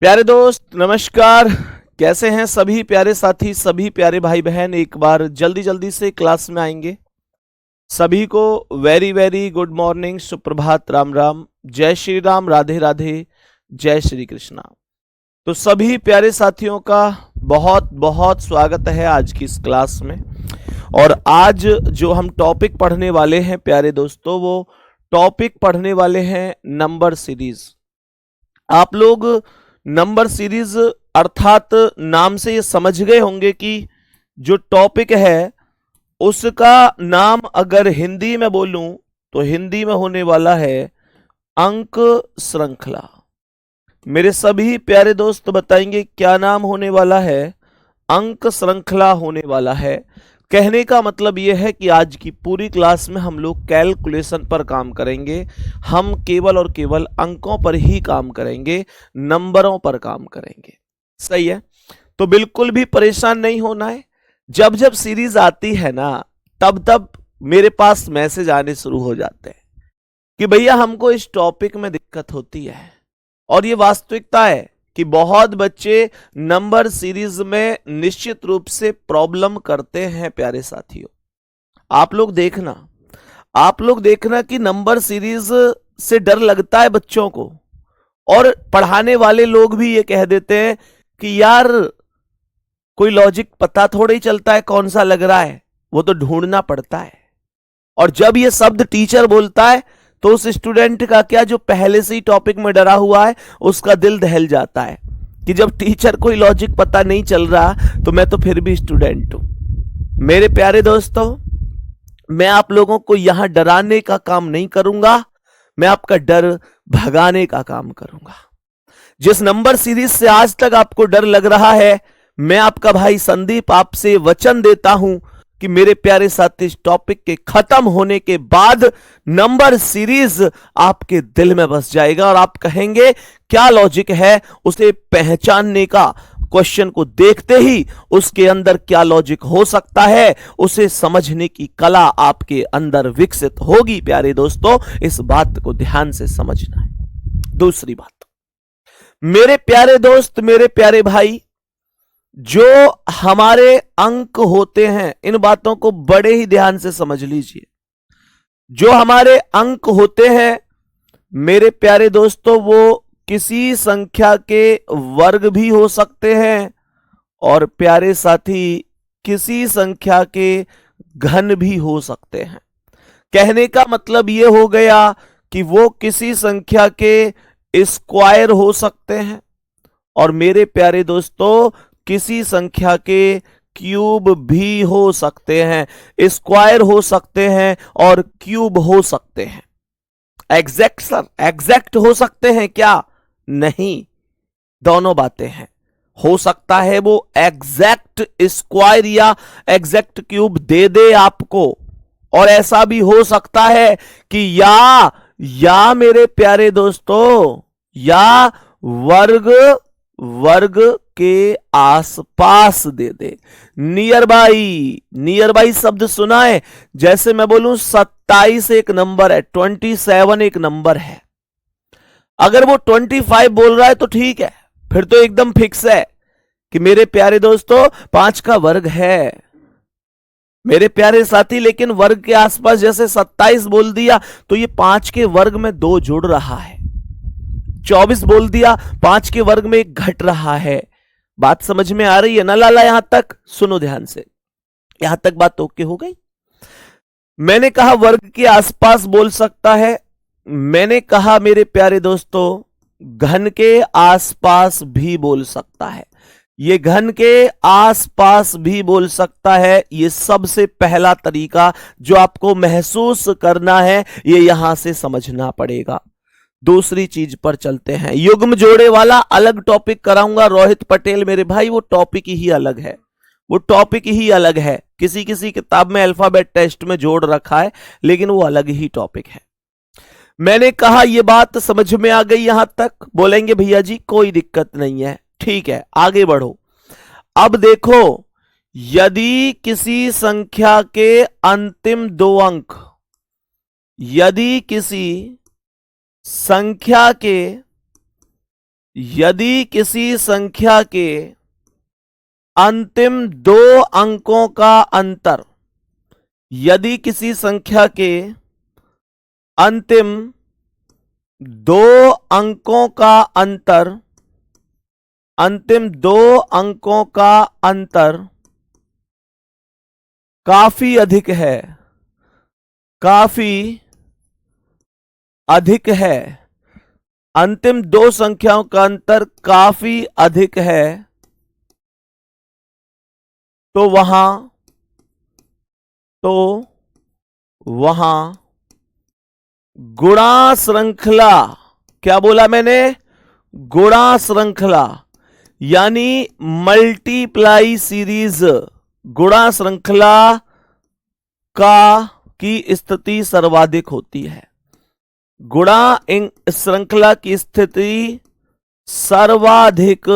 प्यारे दोस्त नमस्कार। कैसे हैं सभी प्यारे साथी, सभी प्यारे भाई बहन। एक बार जल्दी जल्दी से क्लास में आएंगे। सभी को वेरी वेरी गुड मॉर्निंग, सुप्रभात, राम राम, जय श्री राम, राधे राधे, जय श्री कृष्णा। तो सभी प्यारे साथियों का बहुत बहुत स्वागत है आज की इस क्लास में। और आज जो हम टॉपिक पढ़ने वाले हैं प्यारे दोस्तों, वो टॉपिक पढ़ने वाले हैं नंबर सीरीज। आप लोग नंबर सीरीज अर्थात नाम से ये समझ गए होंगे कि जो टॉपिक है उसका नाम अगर हिंदी में बोलूं तो हिंदी में होने वाला है अंक श्रृंखला। मेरे सभी प्यारे दोस्त बताएंगे क्या नाम होने वाला है? अंक श्रृंखला होने वाला है। कहने का मतलब यह है कि आज की पूरी क्लास में हम लोग कैलकुलेशन पर काम करेंगे। हम केवल और केवल अंकों पर ही काम करेंगे, नंबरों पर काम करेंगे। सही है? तो बिल्कुल भी परेशान नहीं होना है। जब जब सीरीज आती है ना, तब तब मेरे पास मैसेज आने शुरू हो जाते हैं कि भैया हमको इस टॉपिक में दिक्कत होती है। और ये वास्तविकता है कि बहुत बच्चे नंबर सीरीज में निश्चित रूप से प्रॉब्लम करते हैं। प्यारे साथियों, आप लोग देखना कि नंबर सीरीज से डर लगता है बच्चों को। और पढ़ाने वाले लोग भी ये कह देते हैं कि यार कोई लॉजिक पता थोड़ा ही चलता है कौन सा लग रहा है, वो तो ढूंढना पड़ता है। और जब ये शब्द टीचर बोलता है तो उस स्टूडेंट का क्या, जो पहले से ही टॉपिक में डरा हुआ है, उसका दिल दहल जाता है कि जब टीचर कोई लॉजिक पता नहीं चल रहा तो मैं तो फिर भी स्टूडेंट हूं। मेरे प्यारे दोस्तों, मैं आप लोगों को यहां डराने का काम नहीं करूंगा, मैं आपका डर भगाने का काम करूंगा। जिस नंबर सीरीज से आज तक आपको डर लग रहा है, मैं आपका भाई संदीप आपसे वचन देता हूं कि मेरे प्यारे साथी, इस टॉपिक के खत्म होने के बाद नंबर सीरीज आपके दिल में बस जाएगा और आप कहेंगे क्या लॉजिक है उसे पहचानने का। क्वेश्चन को देखते ही उसके अंदर क्या लॉजिक हो सकता है, उसे समझने की कला आपके अंदर विकसित होगी। प्यारे दोस्तों, इस बात को ध्यान से समझना है। दूसरी बात, मेरे प्यारे दोस्त, मेरे प्यारे भाई, जो हमारे अंक होते हैं, इन बातों को बड़े ही ध्यान से समझ लीजिए। जो हमारे अंक होते हैं मेरे प्यारे दोस्तों, वो किसी संख्या के वर्ग भी हो सकते हैं और प्यारे साथी किसी संख्या के घन भी हो सकते हैं। कहने का मतलब यह हो गया कि वो किसी संख्या के स्क्वायर हो सकते हैं और मेरे प्यारे दोस्तों किसी संख्या के क्यूब भी हो सकते हैं। स्क्वायर हो सकते हैं और क्यूब हो सकते हैं। एग्जैक्ट सर, एग्जैक्ट हो सकते हैं क्या? नहीं, दोनों बातें हैं। हो सकता है वो एग्जैक्ट स्क्वायर या एग्जैक्ट क्यूब दे दे आपको, और ऐसा भी हो सकता है कि या मेरे प्यारे दोस्तों, या वर्ग के आसपास दे दे। नियर बाई शब्द सुना है? जैसे मैं बोलूं 27 एक नंबर है, 27 एक नंबर है। अगर वो 25 बोल रहा है तो ठीक है, फिर तो एकदम फिक्स है कि मेरे प्यारे दोस्तों 5 का वर्ग है। मेरे प्यारे साथी, लेकिन वर्ग के आसपास जैसे 27 बोल दिया तो ये 5 के वर्ग में 2 जुड़ रहा है। 24 बोल दिया, 5 के वर्ग में 1 घट रहा है। बात समझ में आ रही है ना लाला? यहां तक सुनो ध्यान से, यहां तक बात ओके हो गई? मैंने कहा वर्ग के आसपास बोल सकता है, मैंने कहा मेरे प्यारे दोस्तों घन के आसपास भी बोल सकता है। ये घन के आसपास भी बोल सकता है। ये सबसे पहला तरीका जो आपको महसूस करना है, ये यहां से समझना पड़ेगा। दूसरी चीज पर चलते हैं। युग्म जोड़े वाला अलग टॉपिक कराऊंगा रोहित पटेल मेरे भाई, वो टॉपिक ही अलग है, वो टॉपिक ही अलग है। किसी किसी किताब में अल्फाबेट टेस्ट में जोड़ रखा है, लेकिन वो अलग ही टॉपिक है। मैंने कहा ये बात समझ में आ गई यहां तक? बोलेंगे भैया जी कोई दिक्कत नहीं है, ठीक है आगे बढ़ो। अब देखो, यदि किसी संख्या के अंतिम 2 अंक, यदि किसी संख्या के यदि किसी संख्या के अंतिम दो अंकों का अंतर, यदि किसी संख्या के अंतिम दो अंकों का अंतर, अंतिम दो अंकों का अंतर काफी अधिक है, काफी अधिक है, अंतिम दो संख्याओं का अंतर काफी अधिक है, तो वहां गुणा श्रृंखला, क्या बोला मैंने, गुणा श्रृंखला यानी मल्टीप्लाई सीरीज, गुणा श्रृंखला की स्थिति सर्वाधिक होती है। गुणा श्रृंखला की स्थिति सर्वाधिक,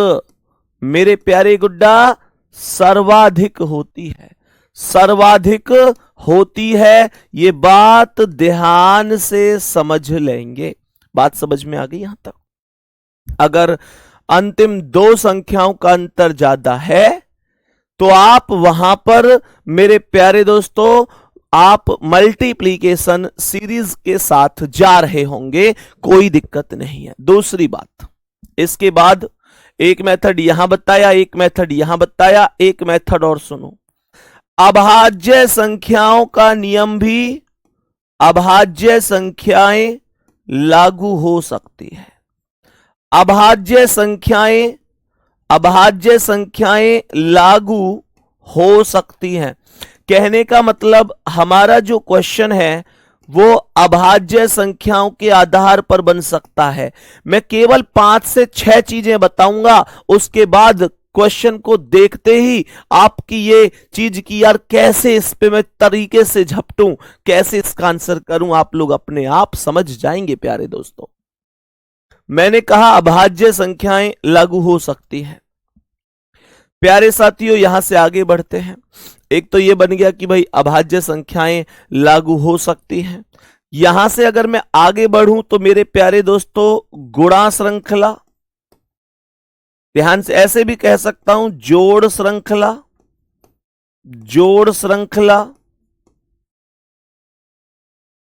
मेरे प्यारे गुड्डा, सर्वाधिक होती है, सर्वाधिक होती है। ये बात ध्यान से समझ लेंगे। बात समझ में आ गई यहां तक? अगर अंतिम दो संख्याओं का अंतर ज्यादा है तो आप वहां पर मेरे प्यारे दोस्तों आप मल्टीप्लीकेशन सीरीज के साथ जा रहे होंगे, कोई दिक्कत नहीं है। दूसरी बात, इसके बाद एक मेथड यहां बताया, एक मेथड यहां बताया, एक मेथड और सुनो। अभाज्य संख्याओं का नियम भी अभाज्य संख्याएं लागू हो सकती है। अभाज्य संख्याएं लागू हो सकती हैं। कहने का मतलब हमारा जो क्वेश्चन है वो अभाज्य संख्याओं के आधार पर बन सकता है। मैं केवल 5 से 6 चीजें बताऊंगा, उसके बाद क्वेश्चन को देखते ही आपकी ये चीज की यार कैसे इस पे मैं तरीके से झपटूं, कैसे इसका आंसर करूं, आप लोग अपने आप समझ जाएंगे प्यारे दोस्तों। मैंने कहा अभाज्य संख्याएं लागू हो सकती हैं। प्यारे साथियों यहां से आगे बढ़ते हैं। एक तो ये बन गया कि भाई अभाज्य संख्याएं लागू हो सकती हैं। यहां से अगर मैं आगे बढ़ूं तो मेरे प्यारे दोस्तों गुणा श्रृंखला, ध्यान से ऐसे भी कह सकता हूं जोड़ श्रृंखला, जोड़ श्रृंखला,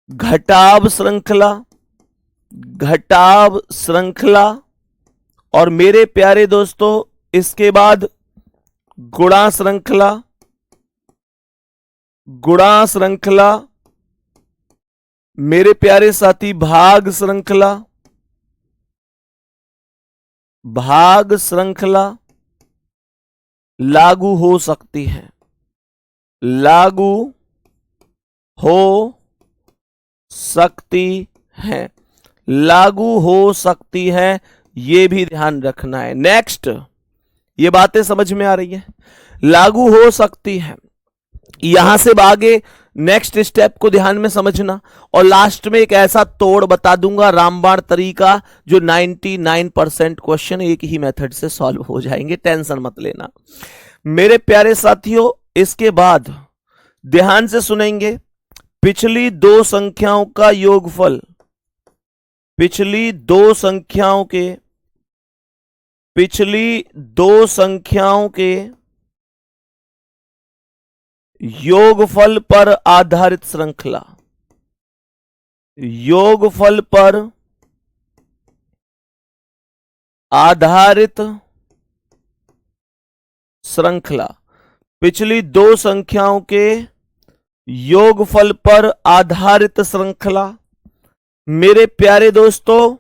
घटाव श्रृंखला, घटाव श्रृंखला, और मेरे प्यारे दोस्तों इसके बाद गुणा श्रृंखला, गुणा श्रृंखला, मेरे प्यारे साथी भाग श्रृंखला, भाग श्रृंखला लागू हो सकती है, लागू हो सकती है, लागू हो सकती है, यह भी ध्यान रखना है। नेक्स्ट, ये बातें समझ में आ रही है, लागू हो सकती है। यहां से आगे नेक्स्ट स्टेप को ध्यान में समझना, और लास्ट में एक ऐसा तोड़ बता दूंगा रामबाण तरीका जो 99% क्वेश्चन एक ही मेथड से सॉल्व हो जाएंगे, टेंशन मत लेना मेरे प्यारे साथियों। इसके बाद ध्यान से सुनेंगे, पिछली दो संख्याओं का योगफल, पिछली दो संख्याओं के योगफल पर आधारित श्रृंखला, योगफल पर आधारित श्रृंखला, पिछली दो संख्याओं के योगफल पर आधारित श्रृंखला। मेरे प्यारे दोस्तों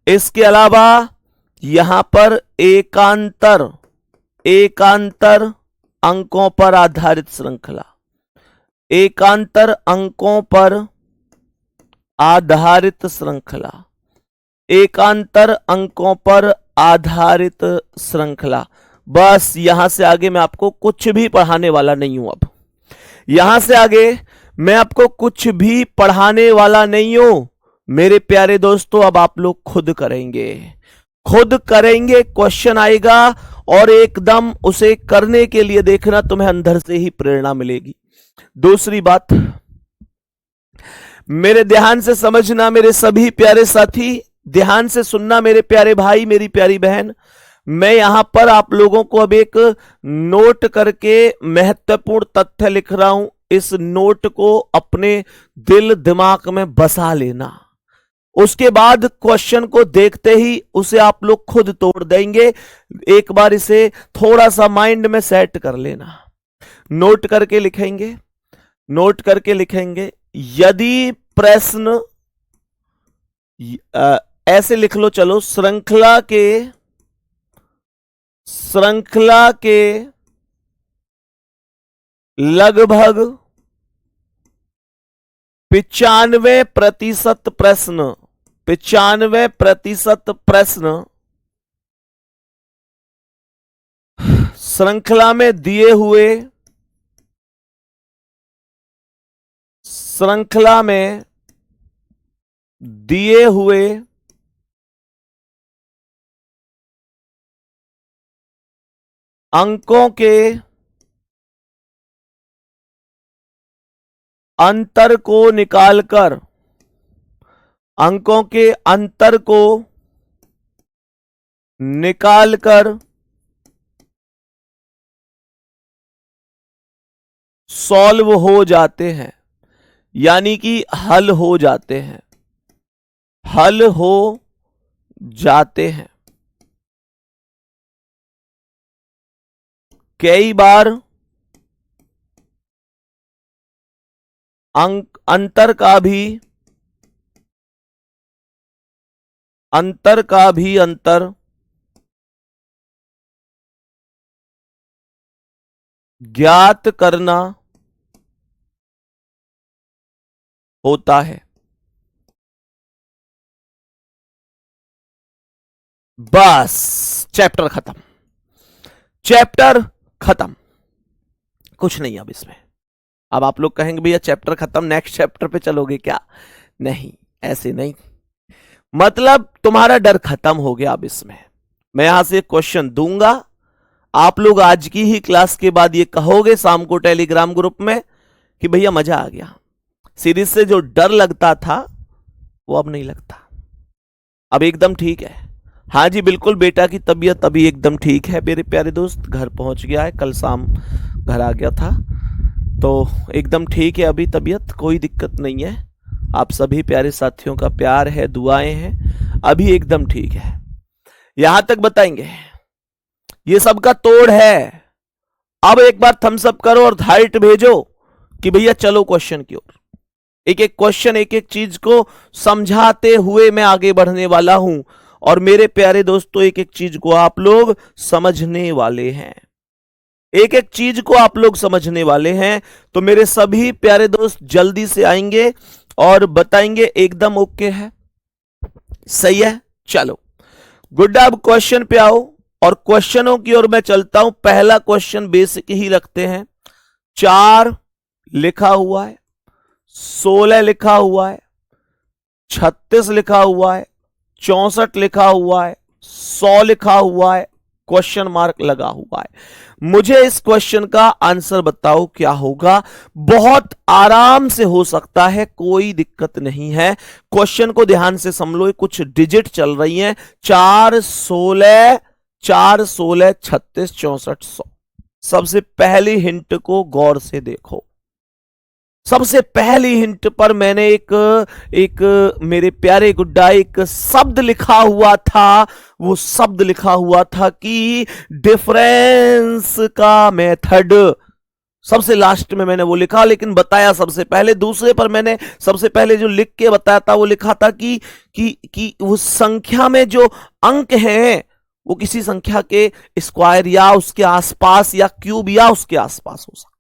इसके अलावा यहां पर एकांतर अंकों पर आधारित श्रृंखला, एकांतर अंकों पर आधारित श्रृंखला, एकांतर अंकों पर आधारित श्रृंखला। बस यहां से आगे मैं आपको कुछ भी पढ़ाने वाला नहीं हूं। अब यहां से आगे मैं आपको कुछ भी पढ़ाने वाला नहीं हूं मेरे प्यारे दोस्तों। अब आप लोग खुद करेंगे, क्वेश्चन आएगा और एकदम उसे करने के लिए देखना तुम्हें अंदर से ही प्रेरणा मिलेगी। दूसरी बात मेरे ध्यान से समझना मेरे सभी प्यारे साथी, ध्यान से सुनना मेरे प्यारे भाई, मेरी प्यारी बहन। मैं यहां पर आप लोगों को अब एक नोट करके महत्वपूर्ण तथ्य लिख रहा हूं। इस नोट को अपने दिल दिमाग में बसा लेना। उसके बाद क्वेश्चन को देखते ही उसे आप लोग खुद तोड़ देंगे। एक बार इसे थोड़ा सा माइंड में सेट कर लेना। नोट करके लिखेंगे, नोट करके लिखेंगे। यदि प्रश्न ऐसे लिख लो, चलो, श्रृंखला के लगभग 95% प्रश्न, 95% प्रश्न श्रृंखला में दिए हुए, श्रृंखला में दिए हुए अंकों के अंतर को निकालकर, अंकों के अंतर को निकालकर सॉल्व हो जाते हैं, यानी कि हल हो जाते हैं, हल हो जाते हैं। कई बार अंतर का भी अंतर ज्ञात करना होता है। बस चैप्टर खत्म, चैप्टर खत्म, कुछ नहीं अब इसमें। अब आप लोग कहेंगे भैया चैप्टर खत्म, नेक्स्ट चैप्टर पे चलोगे क्या? नहीं, ऐसे नहीं। मतलब तुम्हारा डर खत्म हो गया। अब इसमें मैं यहां से क्वेश्चन दूंगा, आप लोग आज की ही क्लास के बाद ये कहोगे शाम को टेलीग्राम ग्रुप में कि भैया मजा आ गया। सीरीज से जो डर लगता था वो अब नहीं लगता, अब एकदम ठीक है। हाँ जी बिल्कुल, बेटा की तबीयत अभी एकदम ठीक है मेरे प्यारे दोस्त, घर पहुंच गया है, कल शाम घर आ गया था, तो एकदम ठीक है अभी तबीयत, कोई दिक्कत नहीं है। आप सभी प्यारे साथियों का प्यार है, दुआएं हैं, अभी एकदम ठीक है। यहां तक बताएंगे, ये सबका तोड़ है। अब एक बार थम्स अप करो और हाइट भेजो कि भैया चलो क्वेश्चन की ओर। एक एक क्वेश्चन, एक एक चीज को समझाते हुए मैं आगे बढ़ने वाला हूं, और मेरे प्यारे दोस्तों एक एक चीज को आप लोग समझने वाले हैं, एक एक चीज को आप लोग समझने वाले हैं। तो मेरे सभी प्यारे दोस्त जल्दी से आएंगे और बताएंगे एकदम ओके है, सही है। चलो गुड, अब क्वेश्चन पे आओ और क्वेश्चनों की ओर मैं चलता हूं। पहला क्वेश्चन बेसिक ही रखते हैं। 4 लिखा हुआ है, 16 लिखा हुआ है, 36 लिखा हुआ है, 64 लिखा हुआ है, 100 लिखा हुआ है, क्वेश्चन मार्क लगा हुआ है। मुझे इस क्वेश्चन का आंसर बताओ क्या होगा। बहुत आराम से हो सकता है, कोई दिक्कत नहीं है। क्वेश्चन को ध्यान से समझो, कुछ डिजिट चल रही हैं, 4 16 4 16 36 64 100। सबसे पहली हिंट को गौर से देखो। सबसे पहली हिंट पर मैंने एक मेरे प्यारे गुड्डा एक शब्द लिखा हुआ था। वो शब्द लिखा हुआ था कि डिफरेंस का मेथड। सबसे लास्ट में मैंने वो लिखा, लेकिन बताया सबसे पहले। दूसरे पर मैंने सबसे पहले जो लिख के बताया था वो लिखा था कि वो संख्या में जो अंक हैं वो किसी संख्या के स्क्वायर या उसके आसपास या क्यूब या उसके आसपास हो सकते।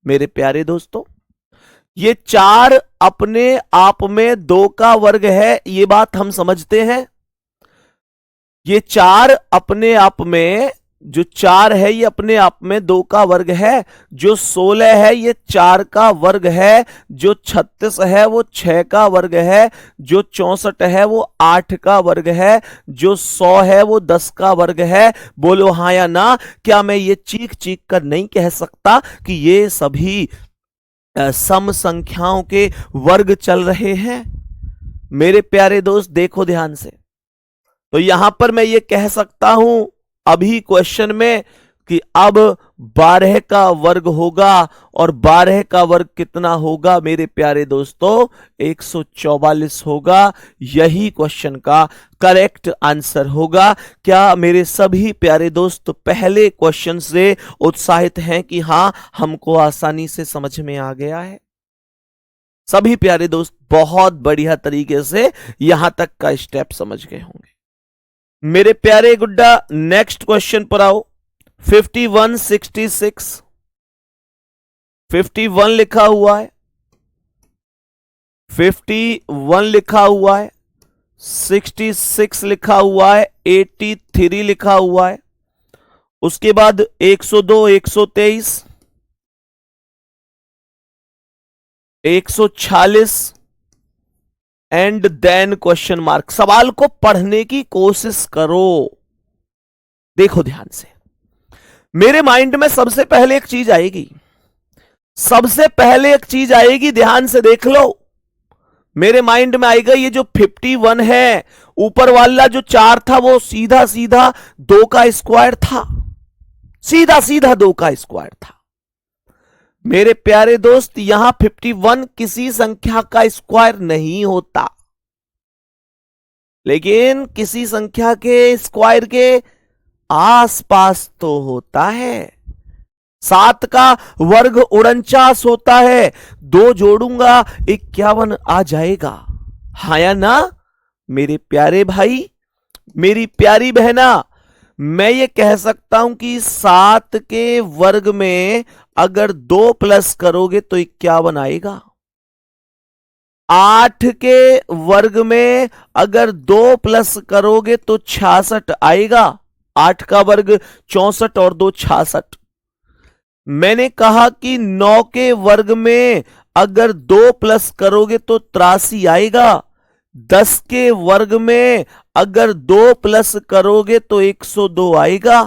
मेरे प्यारे दोस्तों, ये 4 अपने आप में 2 का वर्ग है, ये बात हम समझते हैं। ये 4 अपने आप में, जो 4 है ये अपने आप में 2 का वर्ग है। जो 16 है ये 4 का वर्ग है। जो 36 है वो 6 का वर्ग है। जो 64 है वो 8 का वर्ग है। जो 100 है वो 10 का वर्ग है। बोलो हाँ या ना। क्या मैं ये चीख चीख कर नहीं कह सकता कि ये सभी सम संख्याओं के वर्ग चल रहे हैं? मेरे प्यारे दोस्त देखो ध्यान से, तो यहां पर मैं ये कह सकता हूं अभी क्वेश्चन में कि अब 12 का वर्ग होगा, और 12 का वर्ग कितना होगा मेरे प्यारे दोस्तों? 144 होगा। यही क्वेश्चन का करेक्ट आंसर होगा। क्या मेरे सभी प्यारे दोस्त पहले क्वेश्चन से उत्साहित हैं कि हां हमको आसानी से समझ में आ गया है? सभी प्यारे दोस्त बहुत बढ़िया तरीके से यहां तक का स्टेप समझ गए होंगे। मेरे प्यारे गुड्डा नेक्स्ट क्वेश्चन पर आओ। 5166 51 लिखा हुआ है, 51 लिखा हुआ है, 66 लिखा हुआ है, 83 लिखा हुआ है, उसके बाद 102, 123, 146 एंड देन क्वेश्चन मार्क। सवाल को पढ़ने की कोशिश करो। देखो ध्यान से, मेरे माइंड में सबसे पहले एक चीज आएगी, सबसे पहले एक चीज आएगी, ध्यान से देख लो। मेरे माइंड में आएगा ये जो 51 है, ऊपर वाला जो 4 था वो सीधा सीधा 2 का स्क्वायर था, सीधा सीधा 2 का स्क्वायर था। मेरे प्यारे दोस्त यहां 51 किसी संख्या का स्क्वायर नहीं होता, लेकिन किसी संख्या के स्क्वायर के आसपास तो होता है। 7 का वर्ग 49 होता है, 2 जोड़ूंगा 51 आ जाएगा। हाँ या ना मेरे प्यारे भाई, मेरी प्यारी बहना? मैं ये कह सकता हूं कि 7 के वर्ग में अगर 2 प्लस करोगे तो 51 आएगा। 8 के वर्ग में अगर 2 प्लस करोगे तो 66 आएगा। 8 का वर्ग 64 और 2 66। मैंने कहा कि 9 के वर्ग में अगर 2 प्लस करोगे तो 83 आएगा। 10 के वर्ग में अगर 2 प्लस करोगे तो 102 आएगा।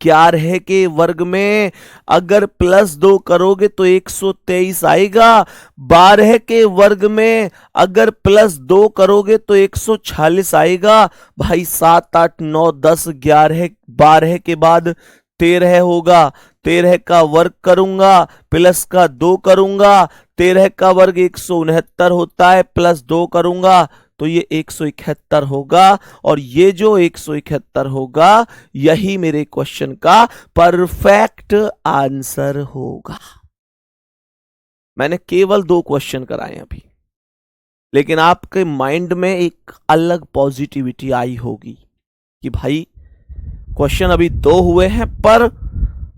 11 के वर्ग में अगर प्लस 2 करोगे तो 123 आएगा। 12 के वर्ग में अगर प्लस 2 करोगे तो 146 आएगा। भाई 7, 8, 9, 10, 11, 12 के बाद 13 होगा। 13 का वर्ग करूंगा, प्लस का 2 करूंगा, 13 का वर्ग 169 होता है, प्लस 2 करूंगा तो ये 171 होगा। और ये जो 171 होगा यही मेरे क्वेश्चन का परफेक्ट आंसर होगा। मैंने केवल 2 क्वेश्चन कराए अभी, लेकिन आपके माइंड में एक अलग पॉजिटिविटी आई होगी कि भाई क्वेश्चन अभी 2 हुए हैं पर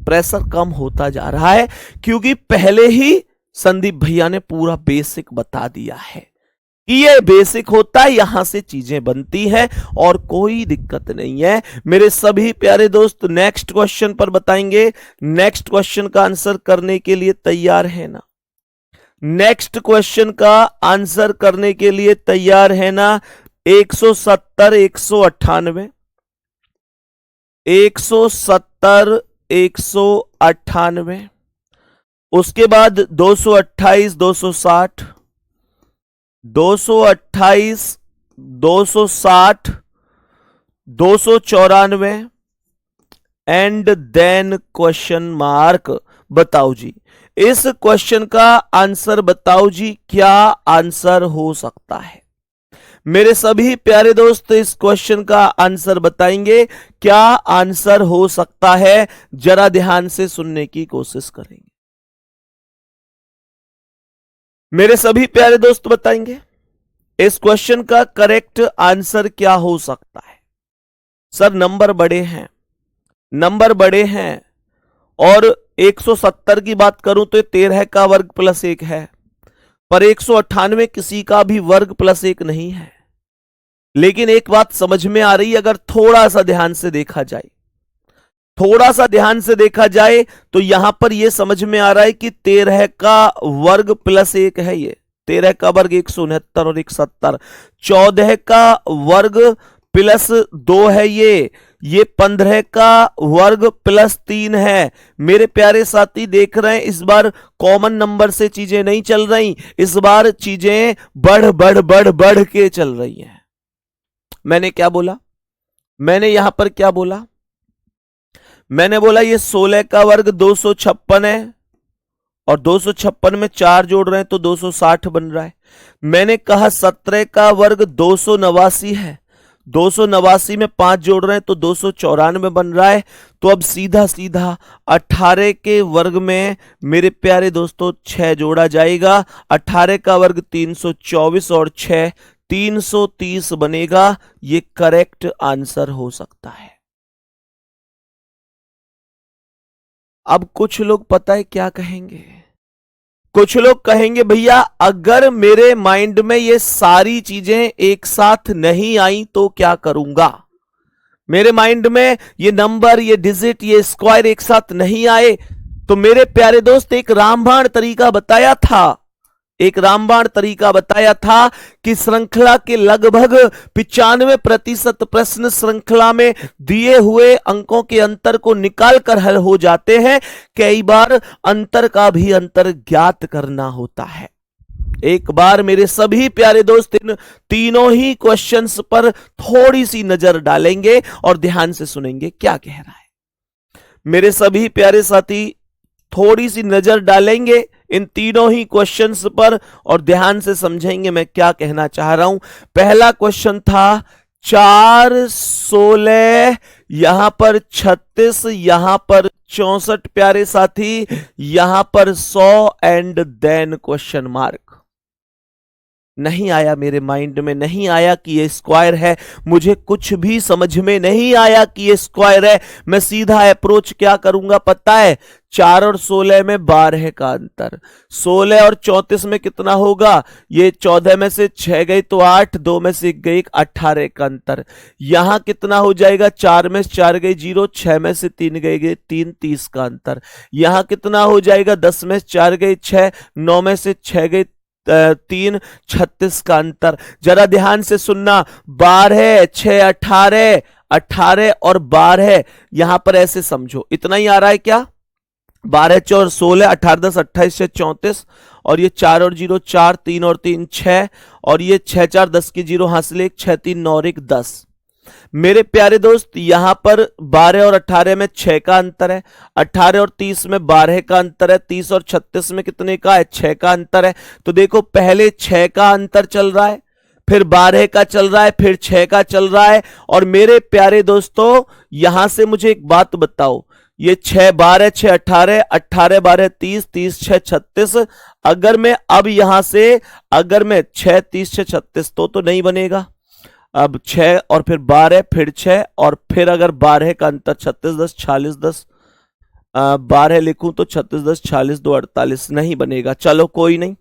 प्रेशर कम होता जा रहा है, क्योंकि पहले ही संदीप भैया ने पूरा बेसिक बता दिया है कि ये बेसिक होता है, यहां से चीजें बनती हैं और कोई दिक्कत नहीं है। मेरे सभी प्यारे दोस्त नेक्स्ट क्वेश्चन पर बताएंगे। नेक्स्ट क्वेश्चन का आंसर करने के लिए तैयार है ना? नेक्स्ट क्वेश्चन का आंसर करने के लिए तैयार है ना? 170, 198, 170, 198, उसके बाद 228, 260, 228, 260, 294 एंड देन क्वेश्चन मार्क। बताओ जी, इस क्वेश्चन का आंसर बताओ जी, क्या आंसर हो सकता है? मेरे सभी प्यारे दोस्त इस क्वेश्चन का आंसर बताएंगे। क्या आंसर हो सकता है? जरा ध्यान से सुनने की कोशिश करेंगे। मेरे सभी प्यारे दोस्त बताएंगे इस क्वेश्चन का करेक्ट आंसर क्या हो सकता है? सर नंबर बड़े हैं, नंबर बड़े हैं, और 170 की बात करूं तो 13 का वर्ग प्लस 1 है, पर 198 किसी का भी वर्ग प्लस 1 नहीं है। लेकिन एक बात समझ में आ रही है, अगर थोड़ा सा ध्यान से देखा जाए, थोड़ा सा ध्यान से देखा जाए तो यहां पर यह समझ में आ रहा है कि 13 का वर्ग प्लस 1 है। ये 13 का वर्ग 169 और 170, 14 का वर्ग प्लस 2 है, ये ये 15 का वर्ग प्लस 3 है। मेरे प्यारे साथी देख रहे हैं, इस बार कॉमन नंबर से चीजें नहीं चल रही, इस बार चीजें बढ़ बढ़ बढ़ बढ़ के चल रही हैं। मैंने क्या बोला? मैंने यहां पर क्या बोला? मैंने बोला ये 16 का वर्ग 256 है, और 256 में 4 जोड़ रहे हैं तो 260 बन रहा है। मैंने कहा 17 का वर्ग 289 है, 289 में 5 जोड़ रहे हैं तो 294 बन रहा है। तो अब सीधा सीधा 18 के वर्ग में मेरे प्यारे दोस्तों 6 जोड़ा जाएगा। 18 का वर्ग 324 और 6 330 बनेगा। ये करेक्ट आंसर हो सकता है। अब कुछ लोग पता है क्या कहेंगे? कुछ लोग कहेंगे भैया अगर मेरे माइंड में ये सारी चीजें एक साथ नहीं आई तो क्या करूंगा? मेरे माइंड में ये नंबर, ये डिजिट, ये स्क्वायर एक साथ नहीं आए तो मेरे प्यारे दोस्त एक रामबाण तरीका बताया था, एक रामबाण तरीका बताया था कि श्रृंखला के लगभग 95% प्रश्न श्रृंखला में दिए हुए अंकों के अंतर को निकालकर हल हो जाते हैं। कई बार अंतर का भी अंतर ज्ञात करना होता है। एक बार मेरे सभी प्यारे दोस्त इन तीनों ही क्वेश्चंस पर थोड़ी सी नजर डालेंगे और ध्यान से सुनेंगे क्या कह रहा है। मेरे सभी प्यारे साथी थोड़ी सी नजर डालेंगे इन तीनों ही क्वेश्चंस पर और ध्यान से समझेंगे मैं क्या कहना चाह रहा हूं। पहला क्वेश्चन था 4 16, यहां पर 36, यहां पर 64 प्यारे साथी, यहां पर 100 एंड देन क्वेश्चन मार्क। नहीं आया, मेरे माइंड में नहीं आया कि ये स्क्वायर है, मुझे कुछ भी समझ में नहीं आया कि ये स्क्वायर है। मैं सीधा अप्रोच क्या करूंगा पता है? 4 और 16 में 12 का अंतर, 16 और 34 में कितना होगा? ये 14 में से 6 गई तो 8, 2 में से 1 गई 18 का अंतर। यहां कितना हो जाएगा? 4 में से 4 गई 0, 6 में से 3 गई 3, 30 का अंतर। यहां कितना हो जाएगा? 10 में से 4 गई 6, 9 में से 6 गई 3, 36 का अंतर। जरा ध्यान से सुनना, 12 6 18, 18 और 12 यहां पर ऐसे समझो, इतना ही आ रहा है क्या? 12 4 16, 18 10 28 से 34, और ये 4 और 0 4, 3 और 3 6, और ये 6 4 10 की 0 हासिल 1, 6 3 9 1 10। मेरे प्यारे दोस्त यहां पर 12 और 18 में 6 का अंतर है, 18 और 30 में 12 का अंतर है, 30 और 36 में कितने का है? 6 का अंतर है। तो देखो पहले 6 का अंतर चल रहा है, फिर 12 का चल रहा है, फिर 6 का चल रहा है। और मेरे प्यारे दोस्तों यहां से मुझे एक बात बताओ, ये 6 12 6 18, 18 12 30, 30 6 36, अगर मैं अब यहां से अगर मैं 6 30 6 36 तो नहीं बनेगा। अब 6 और फिर 12 फिर 6 और फिर अगर 12 का अंतर 36 10 46 10, 12 लिखूं तो 36 10 46 2 48, नहीं बनेगा। चलो कोई नहीं,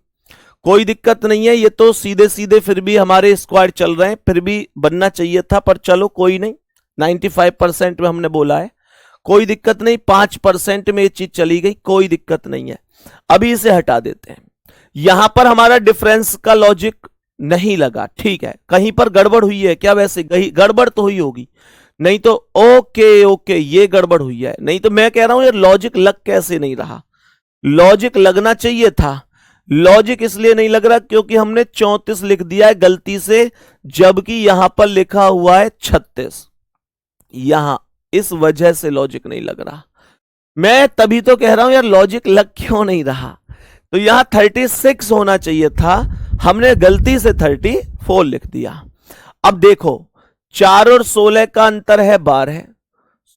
कोई दिक्कत नहीं है, ये तो सीधे सीधे फिर भी हमारे स्क्वायर चल रहे हैं, फिर भी बनना चाहिए था, पर चलो कोई नहीं। 95% में हमने बोला है, कोई दिक्कत नहीं। 5% में ये चीज चली गई, कोई दिक्कत नहीं है। अभी इसे हटा देते हैं। यहां पर हमारा डिफरेंस का लॉजिक नहीं लगा, ठीक है, कहीं पर गड़बड़ हुई है क्या? वैसे गड़बड़ तो हुई होगी, नहीं तो ओके ये गड़बड़ हुई है, नहीं तो मैं कह रहा हूं ये लॉजिक लग कैसे नहीं रहा? लॉजिक लगना चाहिए था। लॉजिक इसलिए नहीं लग रहा क्योंकि हमने 34 लिख दिया है गलती से, जबकि यहां पर लिखा हुआ है 36, यहां इस वजह से लॉजिक नहीं लग रहा। मैं तभी तो कह रहा हूं यार लॉजिक लग क्यों नहीं रहा? तो यहां 36 होना चाहिए था, हमने गलती से 34 लिख दिया। अब देखो 4 और 16 का अंतर है 12,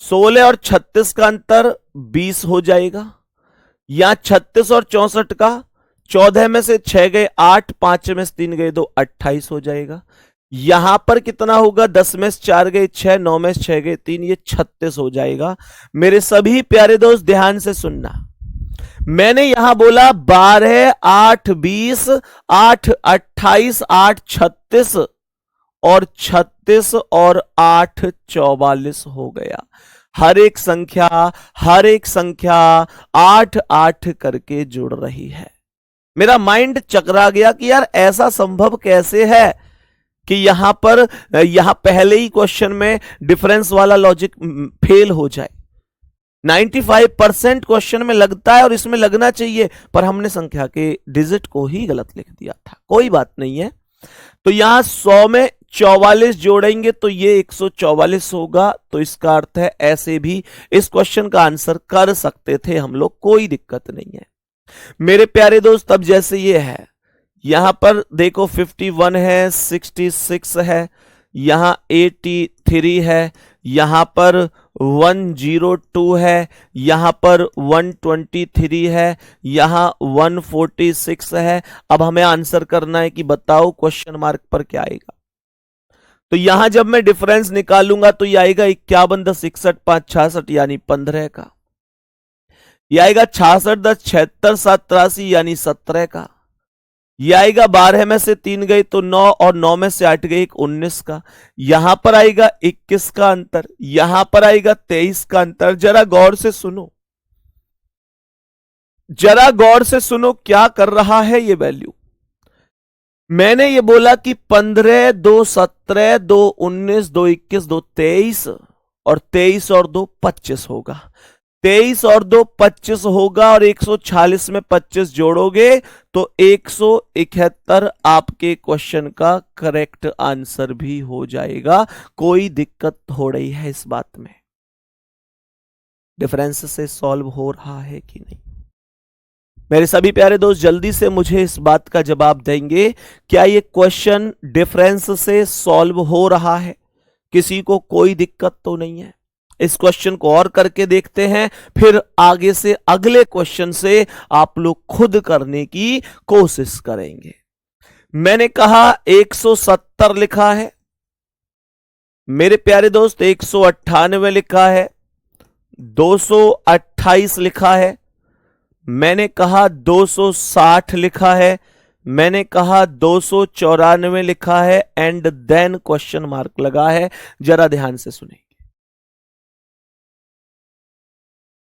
16 और 36 का अंतर 20 हो जाएगा। यहां 36 और 64 का 14 में से 6 गए 8, 5 में से 3 गए 2, 28 हो जाएगा। यहां पर कितना होगा? 10 में से 4 गए 6, 9 में से 6 गए 3, ये 36 हो जाएगा। मेरे सभी प्यारे दोस्त ध्यान से सुनना, मैंने यहां बोला 12 8 20, 8 28, 8 36 और 36 और 8 44 हो गया। हर एक संख्या 8 8 करके जुड़ रही है। मेरा माइंड चकरा गया कि यार ऐसा संभव कैसे है? कि यहां पहले ही क्वेश्चन में डिफरेंस वाला लॉजिक फेल हो जाए। 95% क्वेश्चन में लगता है और इसमें लगना चाहिए, पर हमने संख्या के डिजिट को ही गलत लिख दिया था। कोई बात नहीं है। तो यहां 100 में 44 जोड़ेंगे तो ये 144 होगा। तो इसका अर्थ है ऐसे भी इस क्वेश्चन का आंसर कर सकते थे हम लोग, कोई दिक्कत नहीं है मेरे प्यारे दोस्त। अब जैसे ये है, यहां पर देखो 51 है, 66 है, यहां 83 है, यहां पर 102 है, यहां पर 123 है, यहां 146 है। अब हमें आंसर करना है कि बताओ क्वेश्चन मार्क पर क्या आएगा। तो यहां जब मैं डिफरेंस निकालूंगा तो यह आएगा 51 10 61 5 66 यानी 15 का। यह आएगा 66 10 76 7 83 यानी 17 का। यह आएगा 12 में से 3 गई तो 9 और 9 में से 8 गई 19 का। यहां पर आएगा 21 का अंतर, यहां पर आएगा 23 का अंतर। जरा गौर से सुनो, जरा गौर से सुनो क्या कर रहा है ये वैल्यू। मैंने ये बोला कि 15 2 17 2 19 2 21 2 23 और 23 और 2 25 होगा। 23 और 2 25 होगा और 146 में 25 जोड़ोगे तो 171 आपके क्वेश्चन का करेक्ट आंसर भी हो जाएगा। कोई दिक्कत हो रही है इस बात में? डिफरेंस से सॉल्व हो रहा है कि नहीं? मेरे सभी प्यारे दोस्त जल्दी से मुझे इस बात का जवाब देंगे, क्या ये क्वेश्चन डिफरेंस से सॉल्व हो रहा है? किसी को कोई दिक्कत तो नहीं है? इस क्वेश्चन को और करके देखते हैं, फिर आगे से अगले क्वेश्चन से आप लोग खुद करने की कोशिश करेंगे। मैंने कहा 170 लिखा है मेरे प्यारे दोस्त, 198 लिखा है, 228 लिखा है, मैंने कहा 260 लिखा है, मैंने कहा 294 लिखा है एंड देन क्वेश्चन मार्क लगा है। जरा ध्यान से सुनेंगे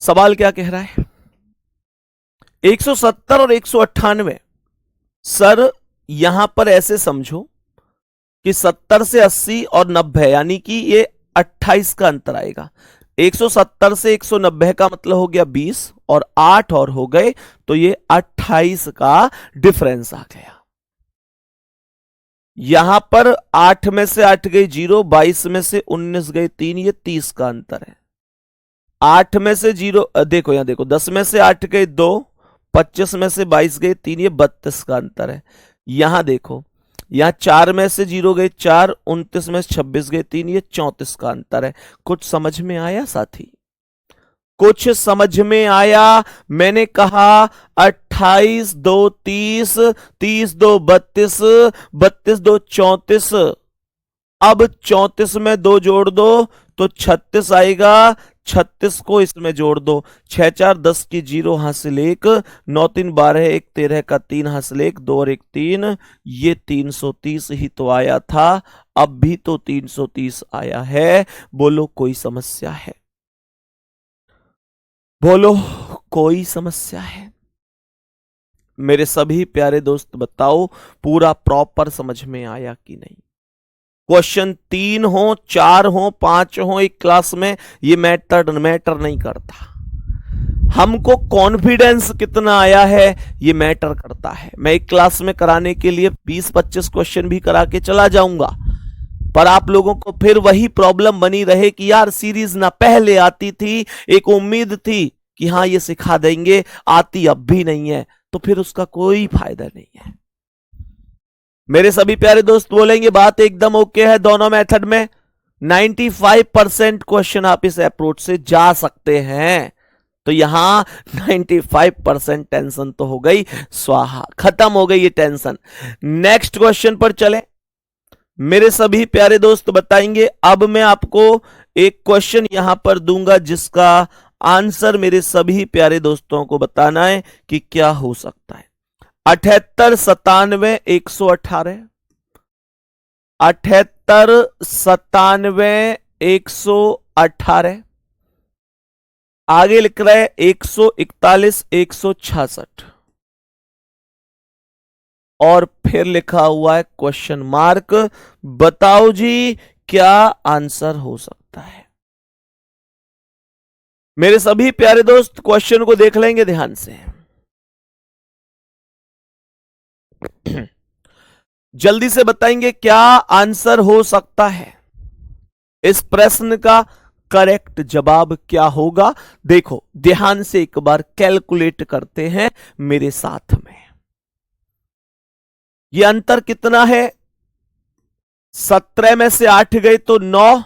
सवाल क्या कह रहा है। 170 और 198 सर, यहां पर ऐसे समझो कि 70 से 80 और 90 यानी कि ये 28 का अंतर आएगा। 170 से 190 का मतलब हो गया 20 और 8 और हो गए तो ये 28 का डिफरेंस आ गया। यहां पर 8 में से 8 गई 0, 22 में से 19 गए 3, ये 30 का अंतर है। 8 में से 0 देखो, यहां देखो 10 में से 8 गए 2, 25 में से 22 गए 3, ये 32 का अंतर है। यहां देखो, यहां 4 में से 0 गए 4, 29 में से 26 गए 3, ये 34 का अंतर है। कुछ समझ में आया साथी? कुछ समझ में आया? मैंने कहा 28 2 30, 30 2 32, 32 2 34। अब 34 में 2 जोड़ दो तो 36 आएगा, 36 को इसमें जोड़ दो, 6 4 10 की 0 हासिल 1, 9 3 12 1 13 का 3 हासिल 1, 2 और 1 3, ये 330 ही तो आया था। अब भी तो 330 आया है। बोलो कोई समस्या है? बोलो कोई समस्या है? मेरे सभी प्यारे दोस्त बताओ पूरा प्रॉपर समझ में आया कि नहीं? क्वेश्चन 3 हो 4 हो 5 हो एक क्लास में, ये मैटर नहीं करता। हमको कॉन्फिडेंस कितना आया है ये मैटर करता है। मैं एक क्लास में कराने के लिए 20-25 क्वेश्चन भी करा के चला जाऊंगा, पर आप लोगों को फिर वही प्रॉब्लम बनी रहे कि यार सीरीज ना पहले आती थी, एक उम्मीद थी कि हाँ ये सिखा देंगे, आती अब भी नहीं है, तो फिर उसका कोई फायदा नहीं है। मेरे सभी प्यारे दोस्त बोलेंगे बात एकदम ओके है दोनों मेथड में। 95% क्वेश्चन आप इस अप्रोच से जा सकते हैं। तो यहां 95% टेंशन तो हो गई स्वाहा, खत्म हो गई ये टेंशन। नेक्स्ट क्वेश्चन पर चलें। मेरे सभी प्यारे दोस्त बताएंगे, अब मैं आपको एक क्वेश्चन यहां पर दूंगा जिसका आंसर मेरे सभी प्यारे दोस्तों को बताना है कि क्या हो सकता है। 78 97 118, 78 97 118, आगे लिख रहा है 141 166, और फिर लिखा हुआ है क्वेश्चन मार्क। बताओ जी क्या आंसर हो सकता है। मेरे सभी प्यारे दोस्त क्वेश्चन को देख लेंगे ध्यान से। जल्दी से बताएंगे क्या आंसर हो सकता है। इस प्रश्न का करेक्ट जवाब क्या होगा। देखो ध्यान से एक बार कैलकुलेट करते हैं मेरे साथ में। ये अंतर कितना है? 17 में से 8 गए तो 9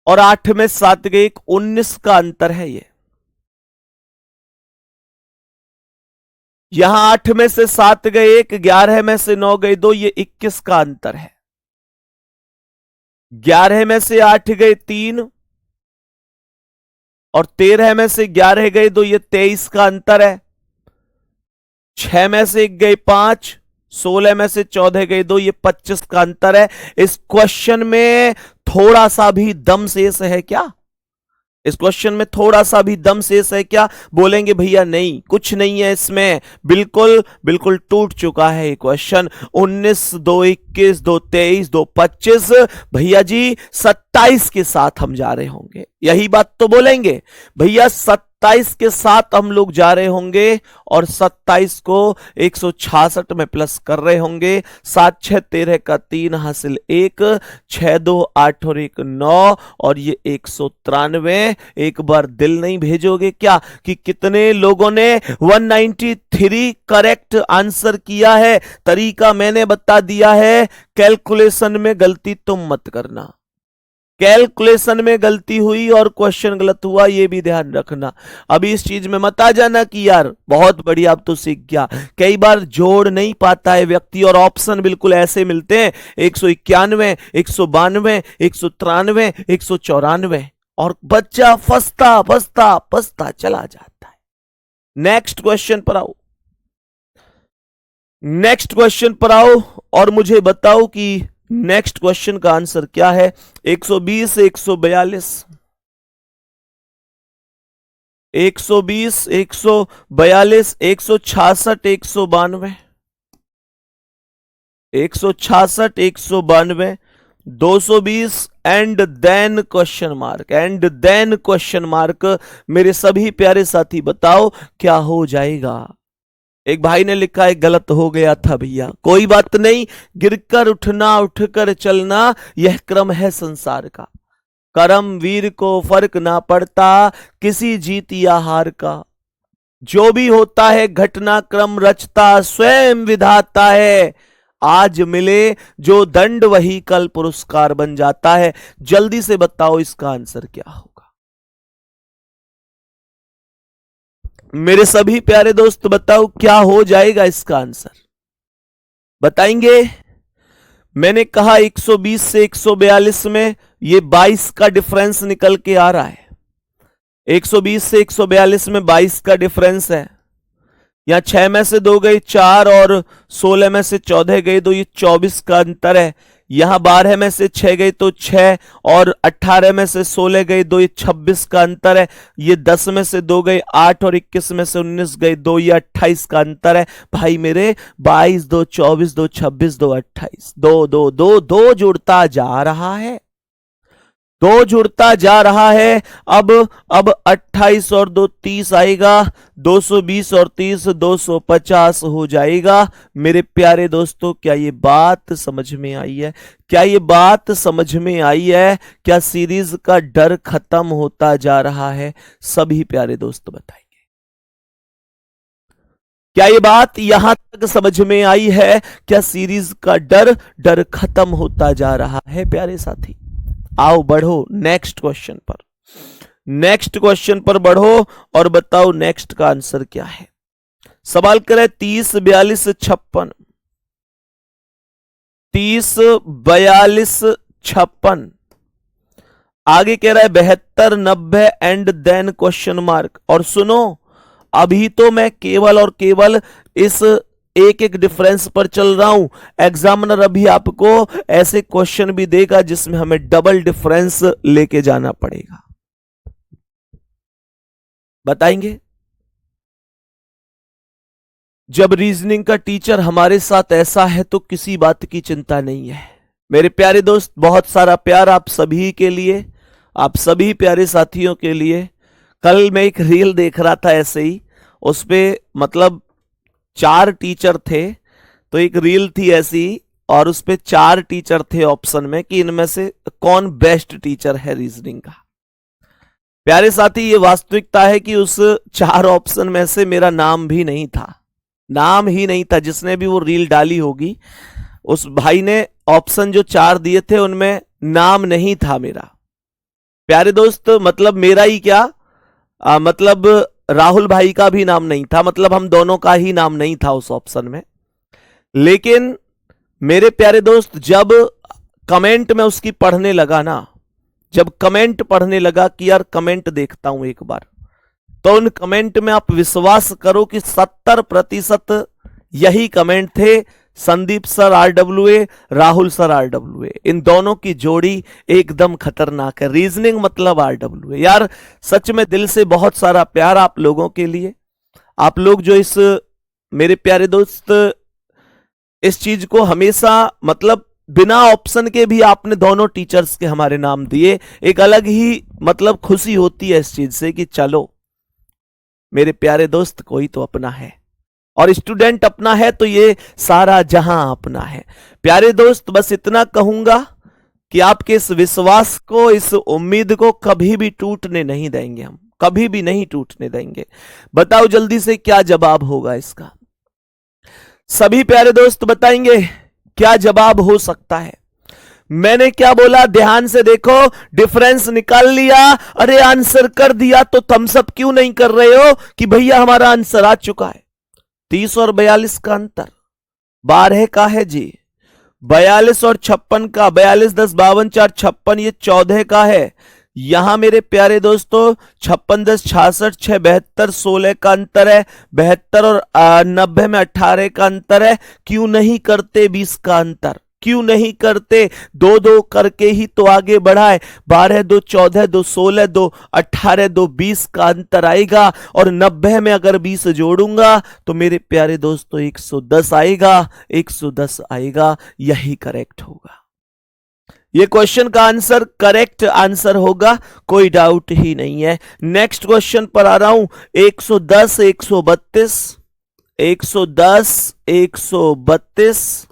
और 8 में 7 गए, 19 का अंतर है ये। यहां 8 में से 7 गए 1, 11 में से 9 गए 2, ये 21 का अंतर है। 11 में से 8 गए 3 और 13 में से 11 गए 2, ये 23 का अंतर है। 6 में से 1 गए 5, 16 में से 14 गए 2, ये 25 का अंतर है। इस क्वेश्चन में थोड़ा सा भी दम शेष है क्या? इस क्वेश्चन में थोड़ा सा भी दम शेष है क्या? बोलेंगे भैया नहीं, कुछ नहीं है इसमें, बिल्कुल बिल्कुल टूट चुका है ये क्वेश्चन। 19, 2 21, 2 23, 2 25, भैया जी 27 के साथ हम जा रहे होंगे। यही बात तो बोलेंगे भैया, 27 के साथ हम लोग जा रहे होंगे और 27 को 166 में प्लस कर रहे होंगे। 7 6 13 का 3 हासिल 1, 6 2 8 और 1 9 और ये 193। एक बार दिल नहीं भेजोगे क्या कि कितने लोगों ने 193 करेक्ट आंसर किया है? तरीका मैंने बता दिया है, कैलकुलेशन में गलती तुम मत करना। कैलकुलेशन में गलती हुई और क्वेश्चन गलत हुआ, ये भी ध्यान रखना। अभी इस चीज में मत आ जाना कि यार बहुत बढ़िया अब तो सीख गया। कई बार जोड़ नहीं पाता है व्यक्ति और ऑप्शन बिल्कुल ऐसे मिलते हैं 191, 192, 193, 194 और बच्चा फंसता फंसता फंसता चला जाता है। नेक्स्ट क्वेश्चन पर आओ, नेक्स्ट क्वेश्चन पर आओ और मुझे बताओ कि नेक्स्ट क्वेश्चन का आंसर क्या है। 120, 142, 120, 142, 166, 192, 166, 192, 220 and then question mark, and then question mark. मेरे सभी प्यारे साथी बताओ क्या हो जाएगा। एक भाई ने लिखा है गलत हो गया था भैया, कोई बात नहीं, गिरकर उठना उठकर चलना यह क्रम है संसार का। करम वीर को फर्क ना पड़ता किसी जीत या हार का। जो भी होता है घटनाक्रम रचता स्वयं विधाता है। आज मिले जो दंड वही कल पुरस्कार बन जाता है। जल्दी से बताओ इसका आंसर क्या होगा। मेरे सभी प्यारे दोस्त बताओ क्या हो जाएगा इसका आंसर, बताएंगे। मैंने कहा 120 से 142 में ये 22 का डिफरेंस निकल के आ रहा है। 120 से 142 में 22 का डिफरेंस है। यहां 6 में से 2 गई 4 और 16 में से 14 गई तो ये 24 का अंतर है। यहां 12 में से 6 गई तो 6 और 18 में से 16 गई 2, ये 26 का अंतर है। ये 10 में से 2 गई 8 और 21 में से 19 गई 2, ये 28 का अंतर है। भाई मेरे 22 2 24 2 26 2 28, 2 2 2 2 जुड़ता जा रहा है, 2 जुड़ता जा रहा है। अब 28 और 2 30 आएगा, 220 और 30 250 हो जाएगा। मेरे प्यारे दोस्तों क्या ये बात समझ में आई है? क्या ये बात समझ में आई है? क्या सीरीज का डर खत्म होता जा रहा है? सभी प्यारे दोस्त बताएंगे क्या ये बात यहां तक समझ में आई है? क्या सीरीज का डर खत्म होता जा रहा है प्यारे साथी? आओ बढ़ो नेक्स्ट क्वेश्चन पर, नेक्स्ट क्वेश्चन पर बढ़ो और बताओ नेक्स्ट का आंसर क्या है। सवाल करे 30 42 56, 30 42 56, आगे कह रहा है 72 90 एंड देन क्वेश्चन मार्क। और सुनो अभी तो मैं केवल और केवल इस एक एक डिफरेंस पर चल रहा हूं। एग्जामिनर अभी आपको ऐसे क्वेश्चन भी देगा जिसमें हमें डबल डिफरेंस लेके जाना पड़ेगा, बताएंगे। जब रीजनिंग का टीचर हमारे साथ ऐसा है तो किसी बात की चिंता नहीं है। मेरे प्यारे दोस्त, बहुत सारा प्यार आप सभी के लिए, आप सभी प्यारे साथियों के लिए। कल मैं एक रील देख रहा था ऐसे ही, उस पे मतलब 4 टीचर थे, तो एक रील थी ऐसी और उस पे 4 टीचर थे ऑप्शन में कि इनमें से कौन बेस्ट टीचर है रीजनिंग का। प्यारे साथी, ये वास्तविकता है कि उस 4 ऑप्शन में से मेरा नाम भी नहीं था, नाम ही नहीं था। जिसने भी वो रील डाली होगी उस भाई ने ऑप्शन जो 4 दिए थे उनमें नाम नहीं था मेरा। प्यारे दोस्त, मतलब मेरा ही क्या, मतलब राहुल भाई का भी नाम नहीं था, मतलब हम दोनों का ही नाम नहीं था उस ऑप्शन में। लेकिन मेरे प्यारे दोस्त, जब कमेंट में उसकी पढ़ने लगा ना, जब कमेंट पढ़ने लगा कि यार कमेंट देखता हूं एक बार, तो उन कमेंट में आप विश्वास करो कि 70% यही कमेंट थे, Sandeep sir RWA, Rahul sir RWA। इन दोनों की जोड़ी एकदम खतरनाक है। रीजनिंग मतलब RWA। यार सच में दिल से बहुत सारा प्यार आप लोगों के लिए। आप लोग जो इस, मेरे प्यारे दोस्त, इस चीज को हमेशा मतलब बिना ऑप्शन के भी आपने दोनों टीचर्स के हमारे नाम दिए, एक अलग ही मतलब खुशी होती है इस चीज से कि चलो मेरे प्यारे दोस्त कोई तो अपना है, और स्टूडेंट अपना है तो ये सारा जहां अपना है। प्यारे दोस्त, बस इतना कहूंगा कि आपके इस विश्वास को, इस उम्मीद को कभी भी टूटने नहीं देंगे, हम कभी भी नहीं टूटने देंगे। बताओ जल्दी से क्या जवाब होगा इसका? सभी प्यारे दोस्त बताएंगे क्या जवाब हो सकता है? मैंने क्या बोला, ध्यान से देखो। डिफरेंस निकाल लिया, अरे आंसर कर दिया, तो थम्स अप क्यों नहीं कर रहे हो कि भैया हमारा आंसर आ चुका है? 30 और 42 का अंतर 12 का है जी। 42 और 56 का, 42 10 52 4 56, ये 14 का है। यहां मेरे प्यारे दोस्तों 56 10 66 6 72 16 का अंतर है। 72 और 90 में 18 का अंतर है। क्यों नहीं करते 20 का अंतर? क्यों नहीं करते? 2-2 करके ही तो आगे बढ़ाए। 12 2 14 2 16 2 18 2 20 का अंतर आएगा, और 90 में अगर 20 जोड़ूंगा तो मेरे प्यारे दोस्तों 110 आएगा, 110 आएगा। यही करेक्ट होगा। ये क्वेश्चन का आंसर करेक्ट आंसर होगा, कोई डाउट ही नहीं है। नेक्स्ट क्वेश्चन पर आ रहा हूं। 110 132 110 132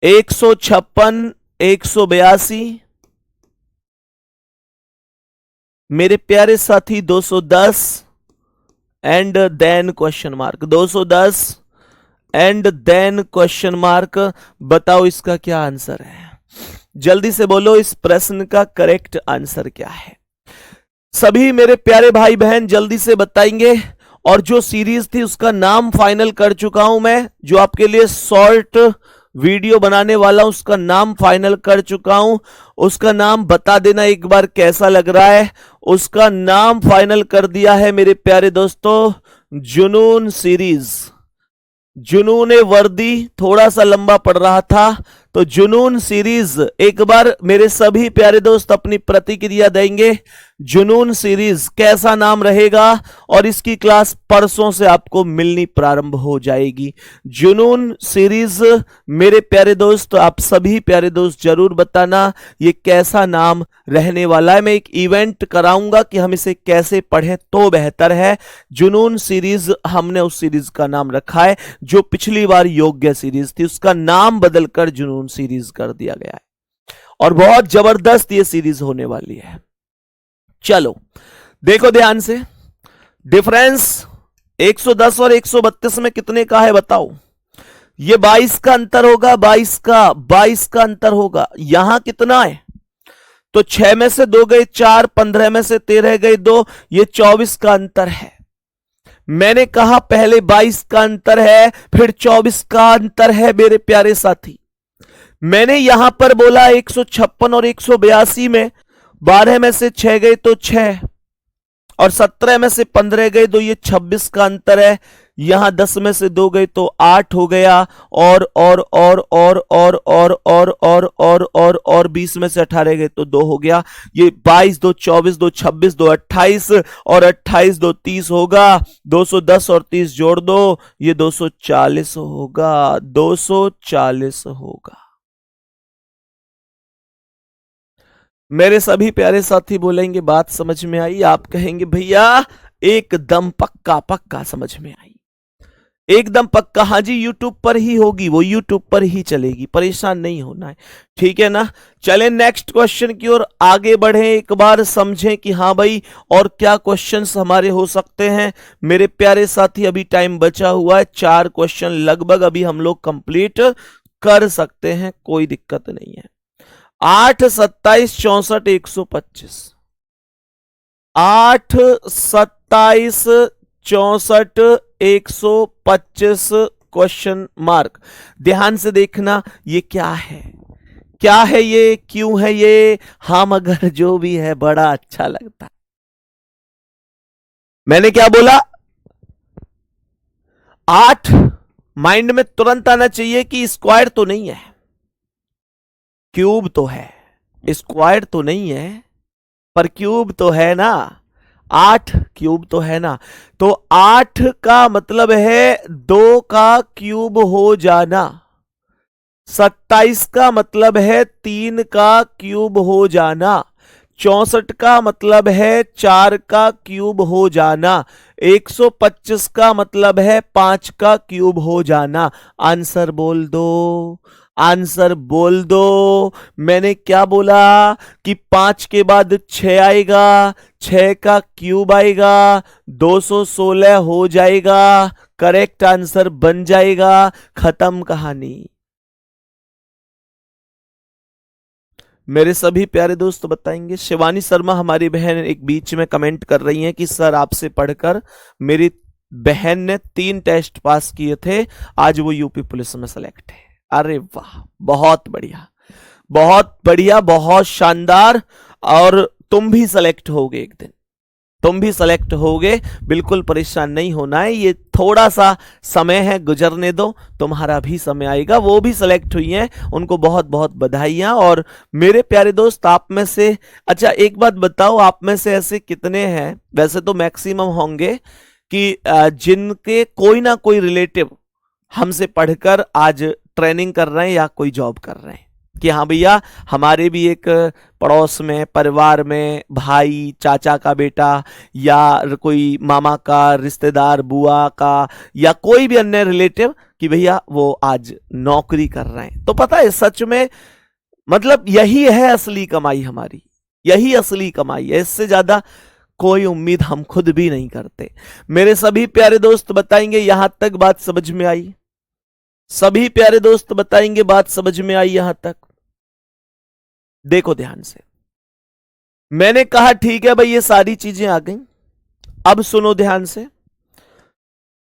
156 182, मेरे प्यारे साथी 210 and then question mark, 210 and then question mark. बताओ इसका क्या आंसर है? जल्दी से बोलो, इस प्रश्न का करेक्ट आंसर क्या है? सभी मेरे प्यारे भाई बहन जल्दी से बताएंगे। और जो सीरीज थी उसका नाम फाइनल कर चुका हूं मैं, जो आपके लिए शॉर्ट वीडियो बनाने वाला उसका नाम फाइनल कर चुका हूं। उसका नाम बता देना एक बार कैसा लग रहा है। उसका नाम फाइनल कर दिया है मेरे प्यारे दोस्तों, जुनून सीरीज। जुनून वर्दी थोड़ा सा लंबा पड़ रहा था, तो जुनून सीरीज। एक बार मेरे सभी प्यारे दोस्त अपनी प्रतिक्रिया देंगे। जुनून सीरीज कैसा नाम रहेगा? और इसकी क्लास परसों से आपको मिलनी प्रारंभ हो जाएगी। जुनून सीरीज मेरे प्यारे दोस्त, आप सभी प्यारे दोस्त जरूर बताना ये कैसा नाम रहने वाला है। मैं एक इवेंट कराऊंगा कि हम इसे कैसे पढ़ें तो बेहतर है। जुनून सीरीज हमने उस सीरीज का नाम रखा है जो पिछली बार योग्य सीरीज थी, उसका नाम बदलकर जुनून सीरीज कर दिया गया है, और बहुत जबरदस्त ये सीरीज होने वाली है। चलो देखो ध्यान से, डिफरेंस 110 और 132 में कितने का है बताओ? ये 22 का अंतर होगा, 22 का अंतर होगा। यहां कितना है? तो 6 में से 2 गए 4, 15 में से 13 गए 2, ये 24 का अंतर है। मैंने कहा पहले 22 का अंतर है, फिर 24 का अंतर है मेरे प्यारे साथी। मैंने यहां पर बोला 156 और 182 में 12 में से 6 गए तो 6, और 17 में से 15 गए तो ये 26 का अंतर है। यहां 10 में से 2 गए तो 8 हो गया, और 20 में से 18 गए तो 2 हो गया। ये 22 2 24 2 26 2 28 और 28 2 30 होगा। 210 और 30 जोड़ दो, ये 240 होगा, 240 होगा। मेरे सभी प्यारे साथी बोलेंगे बात समझ में आई। आप कहेंगे भैया एकदम पक्का पक्का समझ में आई, एकदम पक्का। हाँ जी, यूट्यूब पर ही होगी, वो यूट्यूब पर ही चलेगी, परेशान नहीं होना है, ठीक है ना। चलें नेक्स्ट क्वेश्चन की ओर आगे बढ़ें, एक बार समझें कि हाँ भाई और क्या क्वेश्चंस हमारे हो सकते हैं। मेरे प्यारे साथी अभी टाइम बचा हुआ है, 4 क्वेश्चन लगभग अभी हम लोग कंप्लीट कर सकते हैं, कोई दिक्कत नहीं है। 8 27 64 125, 8 27 64 125 क्वेश्चन मार्क। ध्यान से देखना ये क्या है, क्या है ये, क्यों है ये, हाँ मगर जो भी है बड़ा अच्छा लगता है। मैंने क्या बोला, 8 माइंड में तुरंत आना चाहिए कि स्क्वायर तो नहीं है, क्यूब तो है, स्क्वायर तो नहीं है पर क्यूब तो है ना, 8 क्यूब तो है ना। तो 8 का मतलब है 2 का क्यूब हो जाना, 27 का मतलब है 3 का क्यूब हो जाना, 64 का मतलब है 4 का क्यूब हो जाना, 125 का मतलब है 5 का क्यूब हो जाना। आंसर बोल दो, आंसर बोल दो। मैंने क्या बोला कि 5 के बाद 6 आएगा, 6 का क्यूब आएगा, 216 हो जाएगा, करेक्ट आंसर बन जाएगा, खत्म कहानी। मेरे सभी प्यारे दोस्त बताएंगे। शिवानी शर्मा हमारी बहन एक बीच में कमेंट कर रही हैं कि सर आपसे पढ़कर मेरी बहन ने 3 टेस्ट पास किए थे, आज वो यूपी पुलिस में सेलेक्ट है। अरे वाह, बहुत बढ़िया, बहुत बढ़िया, बहुत शानदार। और तुम भी सेलेक्ट होगे एक दिन, तुम भी सेलेक्ट होगे, बिल्कुल परेशान नहीं होना है। ये थोड़ा सा समय है, गुजरने दो, तुम्हारा भी समय आएगा। वो भी सेलेक्ट हुई हैं, उनको बहुत बहुत बधाइयां। और मेरे प्यारे दोस्त आप में से, अच्छा एक बात बताओ, आप में से ऐसे कितने हैं, वैसे तो मैक्सिमम होंगे, कि जिनके कोई ना कोई रिलेटिव हमसे पढ़कर आज ट्रेनिंग कर रहे हैं या कोई जॉब कर रहे हैं, कि हाँ भैया हमारे भी एक पड़ोस में, परिवार में, भाई, चाचा का बेटा या कोई मामा का रिश्तेदार, बुआ का या कोई भी अन्य रिलेटिव, कि भैया वो आज नौकरी कर रहे हैं। तो पता है सच में मतलब यही है असली कमाई हमारी, यही असली कमाई है, इससे ज्यादा कोई उम्मीद हम खुद भी नहीं करते। मेरे सभी प्यारे दोस्त बताएंगे यहां तक बात समझ में आई, सभी प्यारे दोस्त बताएंगे बात समझ में आई यहां तक। देखो ध्यान से, मैंने कहा ठीक है भाई ये सारी चीजें आ गई, अब सुनो ध्यान से,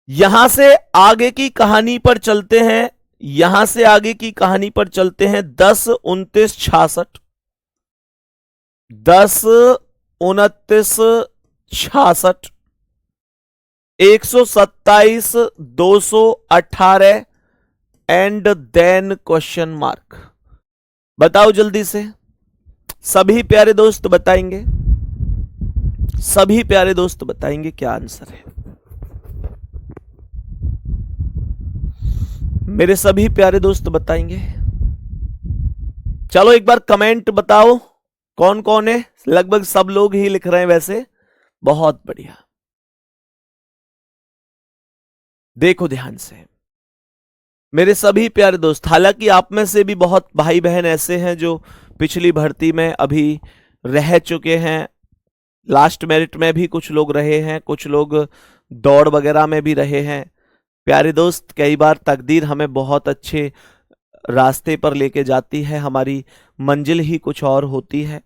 यहां से आगे की कहानी पर चलते हैं, यहां से आगे की कहानी पर चलते हैं। 10 29 66, 10 29 66, 127 218 एंड देन क्वेश्चन मार्क। बताओ जल्दी से, सभी प्यारे दोस्त बताएंगे, सभी प्यारे दोस्त बताएंगे क्या आंसर है। मेरे सभी प्यारे दोस्त बताएंगे। चलो एक बार कमेंट बताओ कौन कौन है, लगभग सब लोग ही लिख रहे हैं वैसे, बहुत बढ़िया। देखो ध्यान से मेरे सभी प्यारे दोस्त, हालांकि आप में से भी बहुत भाई बहन ऐसे हैं जो पिछली भर्ती में अभी रह चुके हैं, लास्ट मेरिट में भी कुछ लोग रहे हैं, कुछ लोग दौड़ वगैरह में भी रहे हैं। प्यारे दोस्त, कई बार तकदीर हमें बहुत अच्छे रास्ते पर लेके जाती है, हमारी मंजिल ही कुछ और होती है।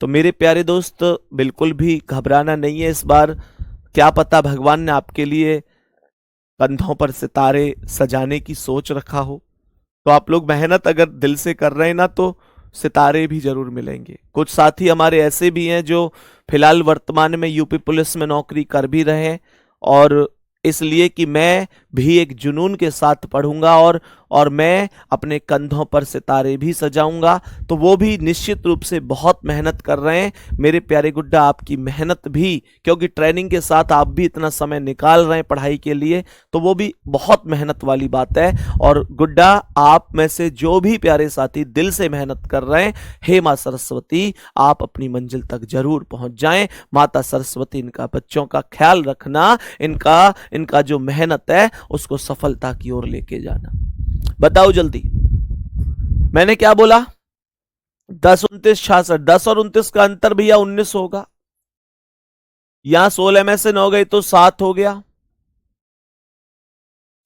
तो मेरे प्यारे दोस्त बिल्कुल भी घबराना नहीं है इस बार, क्या पता भगवान ने आपके लिए कंधों पर सितारे सजाने की सोच रखा हो, तो आप लोग मेहनत अगर दिल से कर रहे हैं ना तो सितारे भी जरूर मिलेंगे। कुछ साथी हमारे ऐसे भी हैं जो फिलहाल वर्तमान में यूपी पुलिस में नौकरी कर भी रहे हैं और इसलिए कि मैं भी एक जुनून के साथ पढ़ूंगा और मैं अपने कंधों पर सितारे भी सजाऊंगा। तो वो भी निश्चित रूप से बहुत मेहनत कर रहे हैं। मेरे प्यारे गुड्डा, आपकी मेहनत भी, क्योंकि ट्रेनिंग के साथ आप भी इतना समय निकाल रहे हैं पढ़ाई के लिए, तो वो भी बहुत मेहनत वाली बात है। और गुड्डा, आप में से जो भी प्यारे साथी दिल से मेहनत कर रहे हैं, हे मां सरस्वती, आप अपनी मंजिल तक जरूर पहुंच जाएं। माता सरस्वती इनका बच्चों का ख्याल रखना, इनका जो मेहनत है उसको सफलता की ओर लेके जाना। बताओ जल्दी, मैंने क्या बोला? 10 29 66, 10 और 29 का अंतर भैया 19 होगा। यहां 16 में से 9 गई तो 7 हो गया,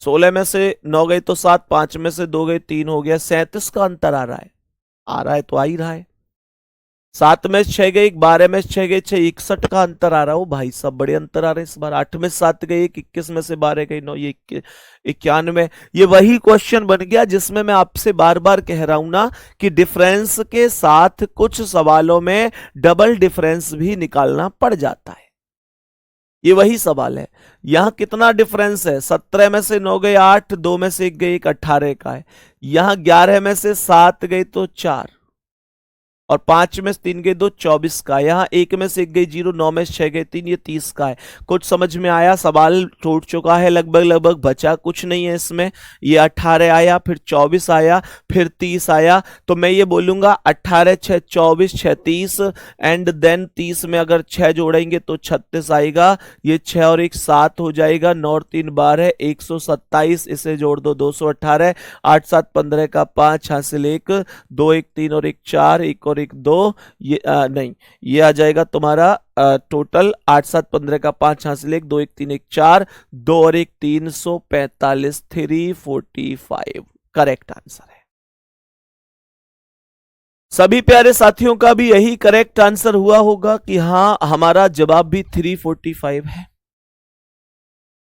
16 में से 9 गई तो 7, 5 में से 2 गई 3 हो गया, 37 का अंतर आ रहा है तो आ ही रहा है। 7 में 6 गई, 12 में 6 गई 6, 61 का अंतर आ रहा है। ओ भाई सब बड़े अंतर आ रहे हैं इस बार। 8 में 7 गई 21 में से 12 गई 9, ये 91। ये वही क्वेश्चन बन गया जिसमें मैं आपसे बार बार कह रहा हूं ना कि डिफरेंस के साथ कुछ सवालों में डबल डिफरेंस भी निकालना पड़ जाता है। ये वही सवाल है। यहां कितना डिफरेंस है? 17 में से 9 गए 8, 2 में से 1 गई 1, 18 का है। यहां 11 में से 7 गई तो 4, और 5 में से 3 गई 2, 24 का। यहां 1 में से 1 गई 0, 9 में से 6 गई 3, ये 30 का है। कुछ समझ में आया? सवाल टूट चुका है लगभग, बचा कुछ नहीं है इसमें। ये 18 आया, फिर 24 आया, फिर 30 आया। तो मैं ये बोलूंगा 18 6 24 6 30, एंड देन 30 में अगर 6 जोड़ेंगे तो 36 आएगा। ये 6 और 1 7 हो जाएगा, 9 और 3 12, 127, इसे जोड़ दो 218, 8 7 15 का 5 हासिल 1, 2 1 3 और 1 4, 1 और 1 2, ये नहीं, ये आ जाएगा तुम्हारा टोटल 8 7 15 का 5 हासिल 1, 2 1 3 1 4, 2 और 1 345, 345 करेक्ट आंसर है। सभी प्यारे साथियों का भी यही करेक्ट आंसर हुआ होगा कि हां, हमारा जवाब भी 345 है।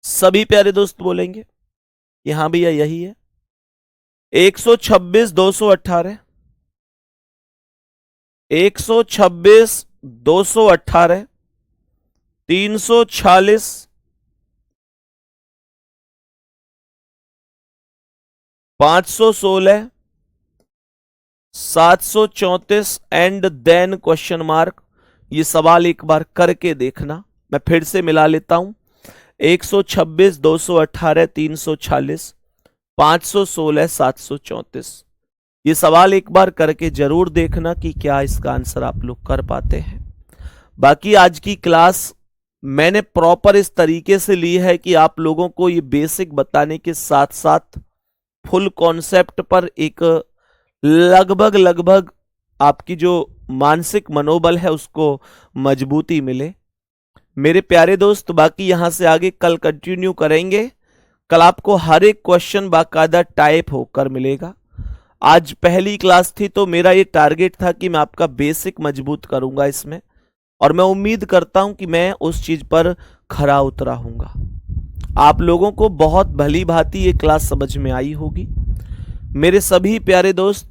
सभी प्यारे दोस्त बोलेंगे कि हां भैया यही है। 126 218, 126 218, 346, 516, 734 एंड देन क्वेश्चन मार्क। ये सवाल एक बार करके देखना, मैं फिर से मिला लेता हूं। 126 218, 346, 516, 734। ये सवाल एक बार करके जरूर देखना कि क्या इसका आंसर आप लोग कर पाते हैं। बाकी आज की क्लास मैंने प्रॉपर इस तरीके से ली है कि आप लोगों को ये बेसिक बताने के साथ साथ फुल कॉन्सेप्ट पर एक लगभग आपकी जो मानसिक मनोबल है उसको मजबूती मिले। मेरे प्यारे दोस्त, बाकी यहां से आगे कल कंटिन्यू करेंगे। कल आपको हर एक क्वेश्चन बाकायदा टाइप होकर मिलेगा। आज पहली क्लास थी तो मेरा ये टारगेट था कि मैं आपका बेसिक मजबूत करूंगा इसमें, और मैं उम्मीद करता हूं कि मैं उस चीज पर खरा उतरा हूंगा। आप लोगों को बहुत भली भांति ये क्लास समझ में आई होगी। मेरे सभी प्यारे दोस्त,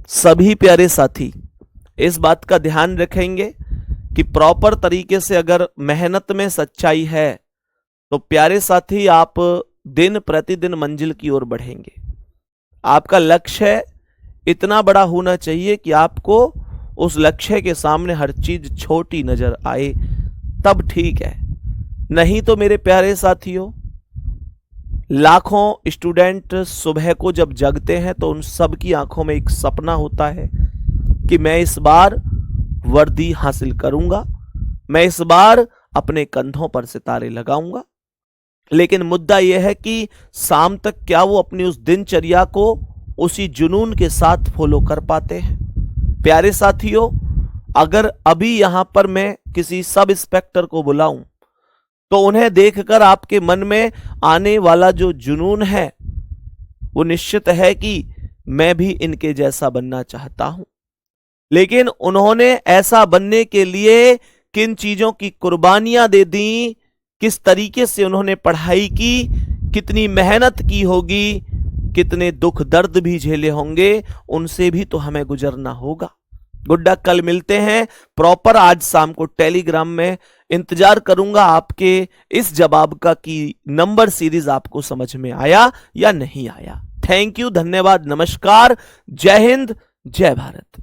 सभी प्यारे साथी इस बात का ध्यान रखेंगे कि प्रॉपर तरीके से अगर मेहनत में सच्चाई है तो प्यारे साथी आप दिन प्रतिदिन मंजिल की ओर बढ़ेंगे। आपका लक्ष्य इतना बड़ा होना चाहिए कि आपको उस लक्ष्य के सामने हर चीज छोटी नजर आए, तब ठीक है। नहीं तो मेरे प्यारे साथियों, लाखों स्टूडेंट सुबह को जब जगते हैं तो उन सब की आंखों में एक सपना होता है कि मैं इस बार वर्दी हासिल करूंगा, मैं इस बार अपने कंधों पर सितारे लगाऊंगा। लेकिन मुद्दा यह है कि शाम तक क्या वो अपनी उस दिनचर्या को उसी जुनून के साथ फॉलो कर पाते हैं? प्यारे साथियों, अगर अभी यहां पर मैं किसी सब इंस्पेक्टर को बुलाऊं तो उन्हें देखकर आपके मन में आने वाला जो जुनून है वो निश्चित है कि मैं भी इनके जैसा बनना चाहता हूं। लेकिन उन्होंने ऐसा बनने के लिए किन चीजों की कुर्बानियां दे दी, किस तरीके से उन्होंने पढ़ाई की, कितनी मेहनत की होगी, कितने दुख दर्द भी झेले होंगे, उनसे भी तो हमें गुजरना होगा। गुड्डा, कल मिलते हैं प्रॉपर। आज शाम को टेलीग्राम में इंतजार करूंगा आपके इस जवाब का कि नंबर सीरीज आपको समझ में आया या नहीं आया। थैंक यू, धन्यवाद, नमस्कार, जय हिंद, जय भारत।